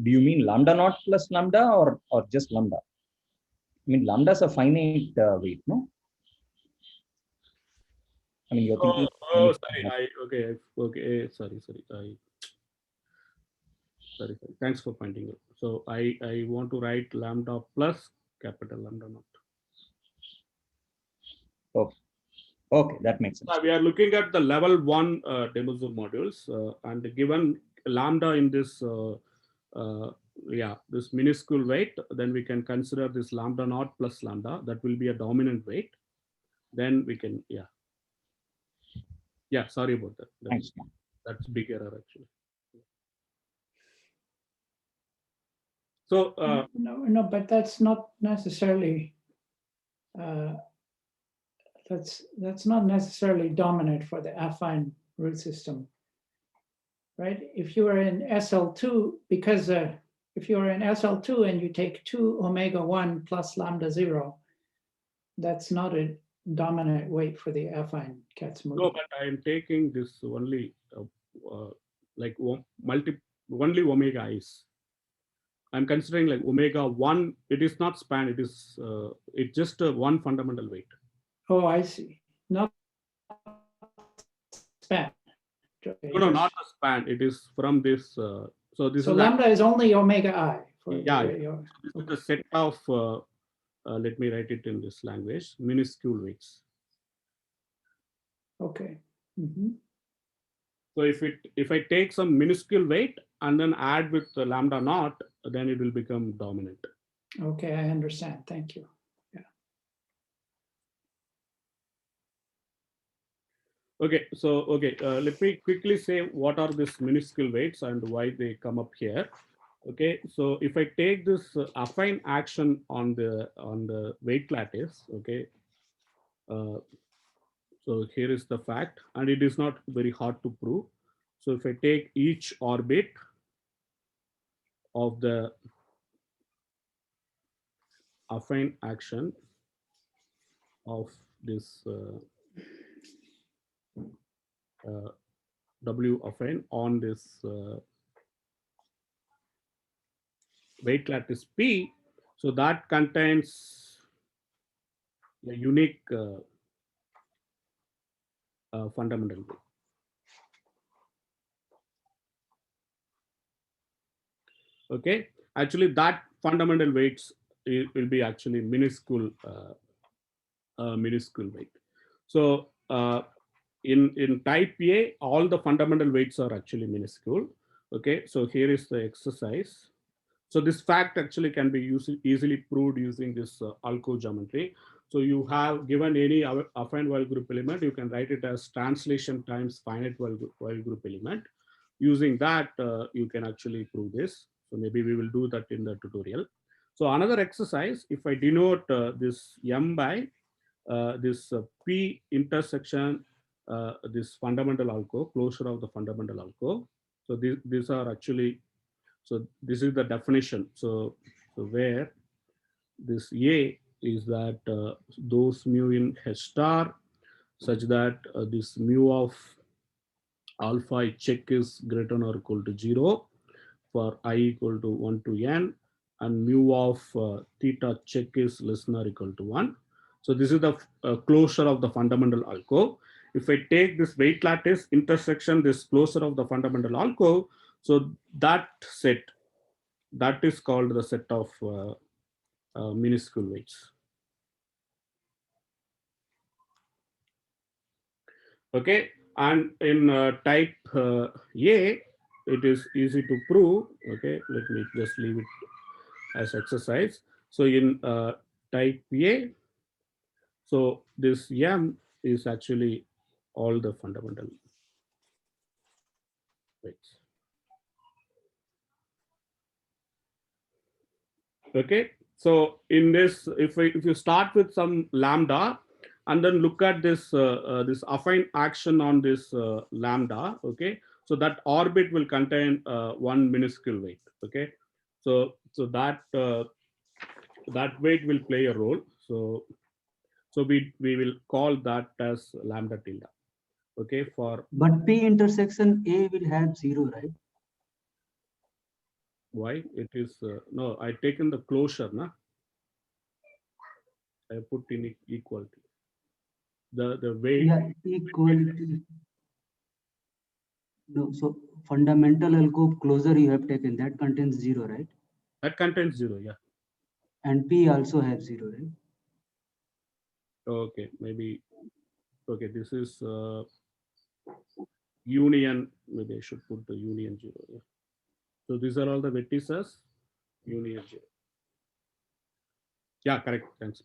G: Do you mean lambda naught plus lambda or just lambda? I mean lambda is a finite weight, no? I mean you're thinking.
A: Sorry. Okay. Sorry. Sorry. Thanks for pointing out. So I want to write lambda plus capital lambda naught.
G: Okay, that makes sense.
A: We are looking at the level 1 de Moivre modules, and given lambda in this this minuscule weight, then we can consider this lambda naught plus lambda. That will be a dominant weight. Then we can sorry about that. That's big error actually. So
F: no, but that's not necessarily that's not necessarily dominant for the affine root system, right? If you are in SL2, because if you are in SL2 and you take 2 omega 1 plus lambda 0, that's not a dominant weight for the affine Kac-Moody.
A: No, but I am taking this only like only omega i's. I'm considering like omega 1. It is not span. It is it's just one fundamental weight.
F: Oh, I see. Not span.
A: No, not a span. It is from this. So this
F: So
A: is
F: lambda is only omega I.
A: This is the set of. Let me write it in this language. Minuscule weights.
F: Okay.
A: So if I take some minuscule weight and then add with the lambda naught, then it will become dominant.
F: Okay, I understand. Thank you.
A: Okay, so let me quickly say what are these minuscule weights and why they come up here. Okay, so if I take this affine action on the weight lattice, okay, so here is the fact, and it is not very hard to prove. So if I take each orbit of the affine action of this W affine on this weight lattice P. So that contains a unique fundamental weight. Okay, actually that fundamental weights will be actually minuscule minuscule weight. So in type A, all the fundamental weights are actually minuscule. Okay, so here is the exercise. So this fact actually can be easily proved using this ALCO geometry. So you have given any affine Weyl group element, you can write it as translation times finite Weyl group element. Using that, you can actually prove this. So maybe we will do that in the tutorial. So another exercise, if I denote this M by this P intersection, this fundamental ALCO, closure of the fundamental ALCO. So these are actually, so this is the definition. So where this A is that those mu in H star such that this mu of alpha I check is greater than or equal to 0 for I equal to 1 to n, and mu of theta check is less than or equal to 1. So this is the closure of the fundamental ALCO. If I take this weight lattice intersection, this closure of the fundamental ALCO, so that set, that is called the set of minuscule weights. Okay, and in type A, it is easy to prove. Okay, let me just leave it as exercise. So in type A, so this M is actually all the fundamental weights. Okay, so in this, if you start with some lambda and then look at this this affine action on this lambda, okay, so that orbit will contain one minuscule weight. Okay, so that that weight will play a role. So we will call that as lambda tilde. Okay, for
D: But P intersection A will have 0, right?
A: why it is no, I taken the closure, na. I put in equality. The weight.
D: Yeah, equality. No, so fundamental ALCO closure you have taken, that contains 0, right?
A: That contains 0, yeah.
D: And P also have 0, right?
A: Okay, maybe. Okay, this is union. Maybe I should put the union 0. Yeah. So these are all the vertices. Union 0. Yeah, correct. Thanks.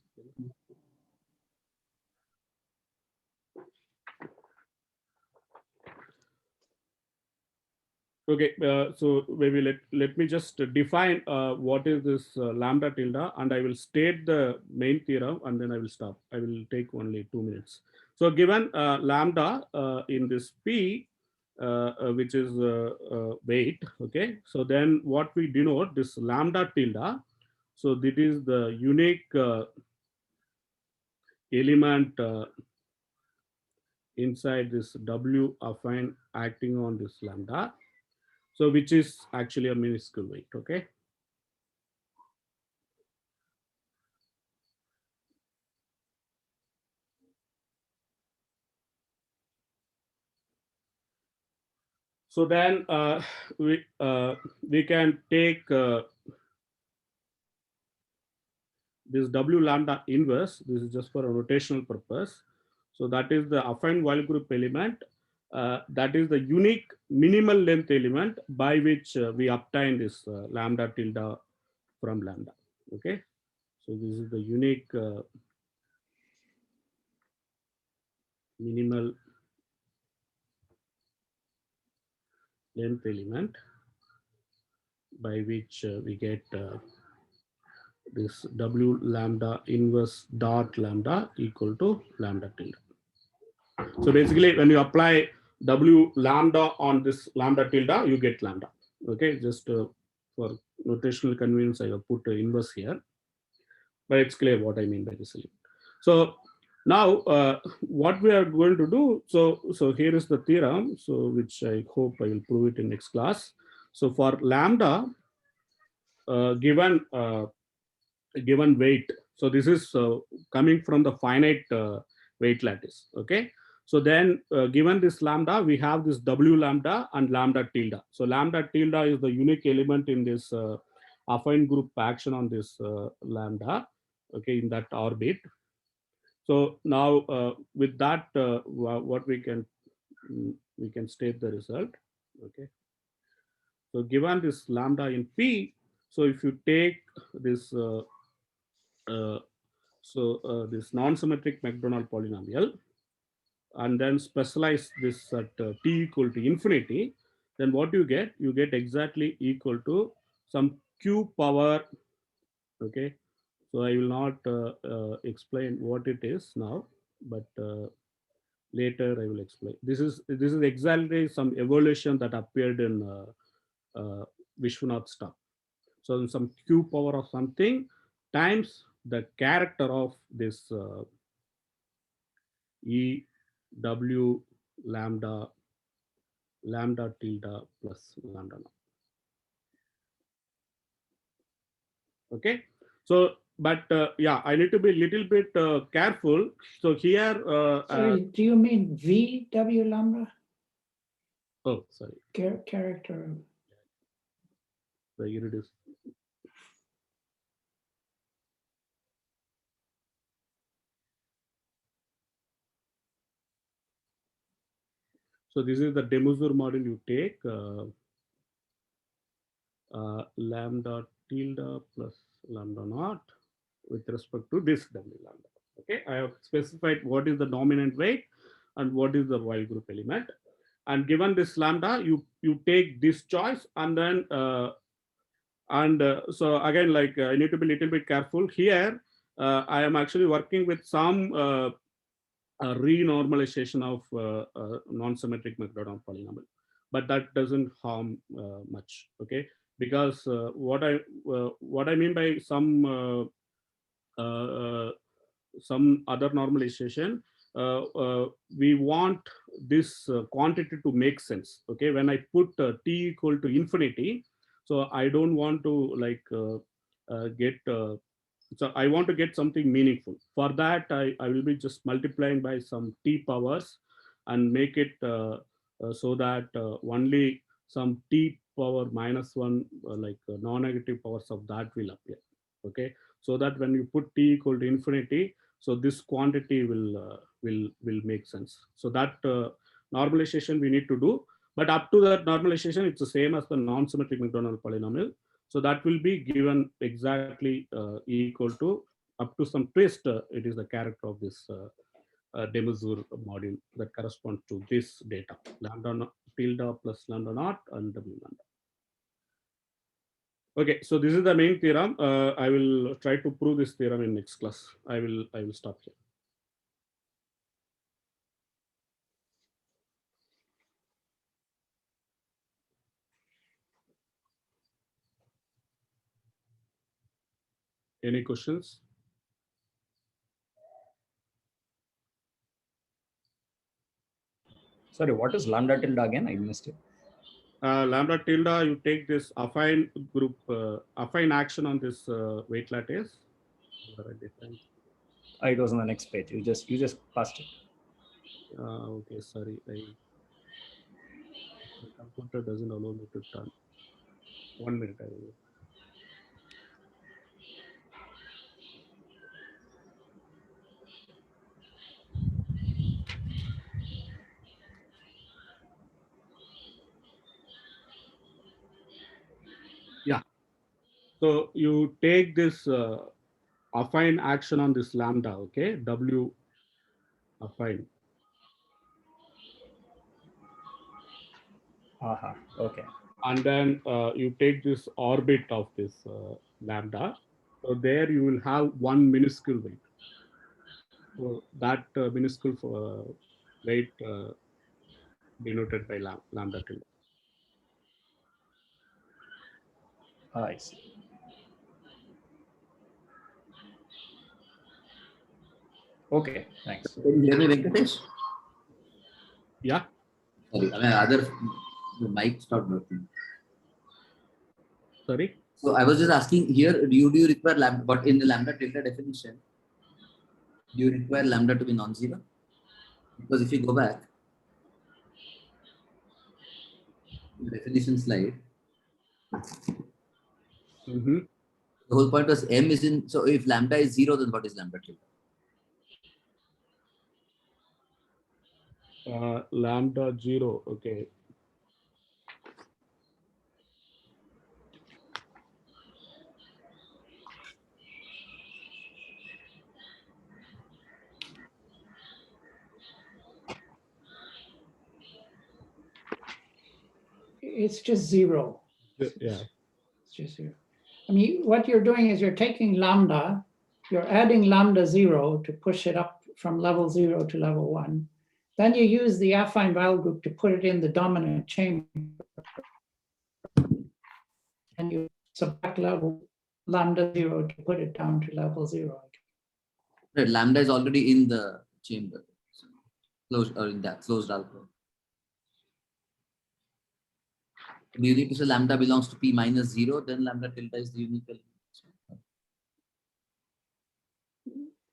A: Okay, so maybe let me just define what is this lambda tilde, and I will state the main theorem, and then I will stop. I will take only 2 minutes. So given lambda in this P, which is weight, okay, so then what we denote this lambda tilde, so this is the unique element inside this W affine acting on this lambda. So which is actually a minuscule weight, okay? So then we can take this W lambda inverse. This is just for a rotational purpose. So that is the affine Weyl group element. That is the unique minimal length element by which we obtain this lambda tilde from lambda. Okay, so this is the unique minimal length element by which we get this W lambda inverse dot lambda equal to lambda tilde. So basically, when you apply W lambda on this lambda tilde, you get lambda. Okay, just for notational convenience, I have put inverse here, but it's clear what I mean by this element. So Now, what we are going to do, so here is the theorem, so which I hope I will prove it in next class. So for lambda, given weight, so this is coming from the finite weight lattice, okay? So then given this lambda, we have this W lambda and lambda tilde. So lambda tilde is the unique element in this affine group action on this lambda, okay, in that orbit. So now with that, what we can state the result. Okay. So given this lambda in P, so if you take this this non-symmetric Macdonald polynomial and then specialize this at t equal to infinity, then what you get? You get exactly equal to some q power. Okay. So I will not explain what it is now, but later I will explain. This is exactly some evolution that appeared in Vishwanath stuff. So some q power of something times the character of this E W lambda tilde plus lambda naught. Okay. So, but yeah, I need to be a little bit careful. So here,
F: Sorry, do you mean VW lambda?
A: oh, sorry.
F: Character.
A: So here it is. So this is the de Moivre model you take, lambda tilde plus lambda naught with respect to this W lambda. Okay, I have specified what is the dominant weight and what is the Weyl group element. And given this lambda, you take this choice and then so again, like I need to be a little bit careful here. I am actually working with some renormalization of non-symmetric Macdonald polynomial, but that doesn't harm much. Okay, because what I mean by some other normalization, we want this quantity to make sense. Okay, when I put t equal to infinity, so I don't want to like get so I want to get something meaningful. For that, I will be just multiplying by some t powers and make it so that only some t power minus one non-negative powers of that will appear. Okay, so that when you put t equal to infinity, so this quantity will make sense. So that normalization we need to do, but up to that normalization, it's the same as the non-symmetric Macdonald polynomial. So that will be given exactly equal to up to some twist. It is the character of this de Moivre module that corresponds to this data, lambda tilde plus lambda naught and W lambda. Okay, so this is the main theorem. I will try to prove this theorem in next class. I will stop here. Any questions?
G: Sorry, what is lambda tilde again? I missed it.
A: Lambda tilde, you take this affine group, affine action on this weight lattice.
G: It was on the next page. You just passed it.
A: Okay, sorry. My computer doesn't allow me to turn. 1 minute. I will. Yeah. So you take this affine action on this lambda, okay? W affine.
G: Okay.
A: And then you take this orbit of this lambda. So there you will have one minuscule weight. So that minuscule weight denoted by lambda tilde.
G: I see. Okay, thanks.
C: Can you hear me, Venkatesh?
A: Yeah.
C: Sorry, the mic stopped working.
A: Sorry.
C: So I was just asking here, do you require lambda, but in the lambda tilde definition, do you require lambda to be non-zero? Because if you go back to the definition slide,
A: Mm-hmm.
C: the whole point was m is in, so if lambda is 0, then what is lambda tilde?
A: Lambda 0. Okay.
F: It's just zero.
A: Yeah.
F: It's just zero. I mean, what you're doing is you're taking lambda, you're adding lambda 0 to push it up from level 0 to level 1. Then you use the affine Weyl group to put it in the dominant chamber. And you subtract level lambda 0 to put it down to level 0.
C: Right, lambda is already in the chamber, closed or in that closed alcove. Do you need to say lambda belongs to P minus 0, then lambda tilde is the unique element?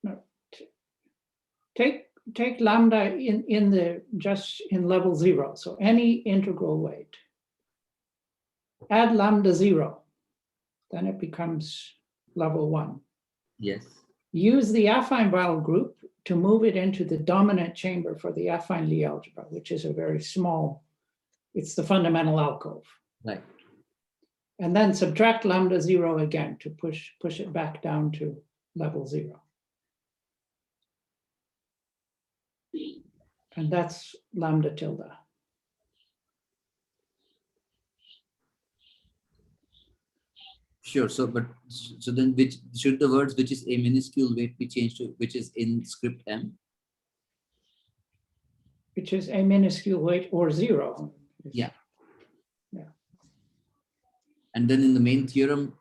F: No. Take lambda in the just in level 0. So any integral weight. Add lambda 0, then it becomes level 1.
C: Yes.
F: Use the affine Weyl group to move it into the dominant chamber for the affine Lie algebra, which is a very small, it's the fundamental alcove.
C: Right.
F: And then subtract lambda 0 again to push it back down to level 0. And that's lambda tilde.
C: Sure. So, but so then, which should the words which is a minuscule weight be changed to which is in script m?
F: Which is a minuscule weight or 0.
C: Yeah.
F: Yeah.
C: And then in the main theorem,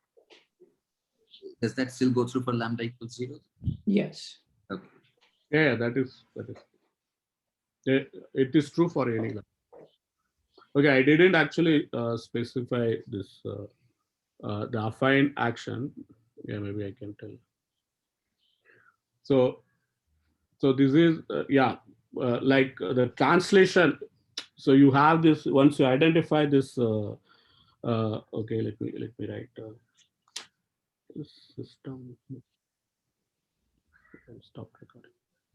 C: does that still go through for lambda equals 0?
F: Yes.
C: Okay.
A: Yeah, that is. It is true for any lambda. Okay, I didn't actually specify this the affine action. Yeah, maybe I can tell. So this is like the translation. So you have this once you identify this. Okay, let me write this system. Stop recording.